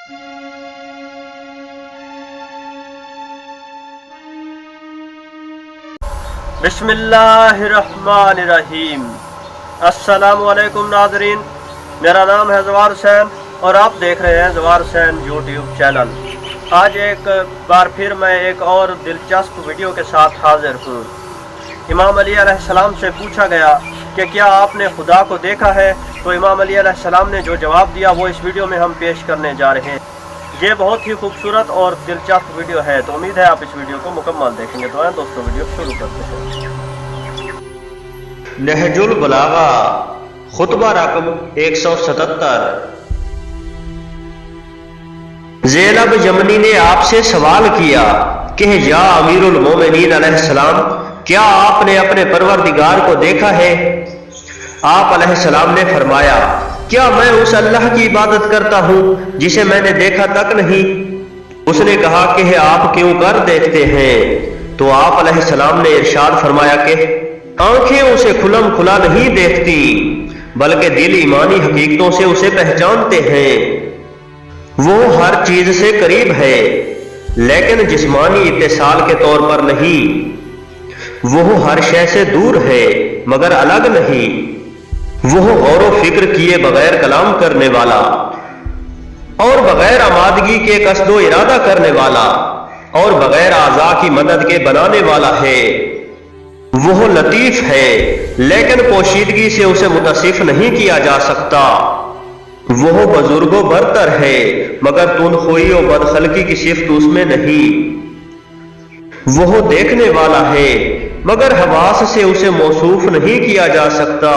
बिस्मिल्लाहिर्रहमानिर्रहीम। अस्सलाम वालेकुम नाज़रीन, मेरा नाम है ज़वार हुसैन और आप देख रहे हैं ज़वार हुसैन यूट्यूब चैनल। आज एक बार फिर मैं एक और दिलचस्प वीडियो के साथ हाजिर हूँ। इमाम अली अलैहिस्सलाम से पूछा गया कि क्या आपने खुदा को देखा है, तो इमाम अली अलैहिस्सलाम ने जो जवाब दिया वो इस वीडियो में हम पेश करने जा रहे हैं। ये बहुत ही खूबसूरत और दिलचस्प वीडियो है, तो उम्मीद है आप इस वीडियो को मुकम्मल देखेंगे। तो दोस्तों वीडियो शुरू करते हैं। नहजुल बलागा खुतबा रकम 177। ज़ैनब यमनी ने आपसे सवाल किया कि या अमीरुल मोमिनीन अलैहिस्सलाम, क्या आपने अपने परवरदिगार को देखा है? आप अलैहिस्सलाम ने फरमाया, क्या मैं उस अल्लाह की इबादत करता हूं जिसे मैंने देखा तक नहीं? उसने कहा कि आप क्यों कर देखते हैं? तो आप अलैहिस्सलाम ने इरशाद फरमाया कि आंखें उसे खुलम खुला नहीं देखती, बल्कि दिल ईमानी हकीकतों से उसे पहचानते हैं। वो हर चीज से करीब है, लेकिन जिस्मानी इत्तिसाल के तौर पर नहीं। वो हर शय से दूर है, मगर अलग नहीं। वो गौर व फिक्र किए बगैर कलाम करने वाला और बगैर आमादगी के कसदो इरादा करने वाला और बगैर आज़ा की मदद के बनाने वाला है। वो लतीफ है, लेकिन पोशीदगी से उसे मुतसिफ नहीं किया जा सकता। वो बुजुर्गो बरतर है, मगर तुनखोई और बदखलकी की सिफ्त उसमें नहीं। वो देखने वाला है, मगर हवास से उसे मौसूफ नहीं किया जा सकता।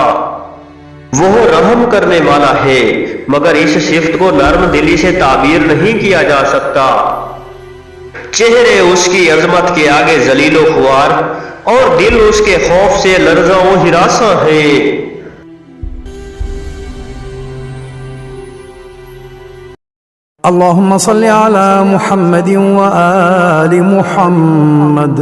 वो रहम करने वाला है, मगर इस सिफ्त को नर्म दिली से ताबीर नहीं किया जा सकता। चेहरे उसकी अजमत के आगे जलीलो खुआर और दिल उसके खौफ से लर्जा व हिरासा है। अल्लाहुम्मा सल्ली अला मुहम्मदिन व आलि मुहम्मद।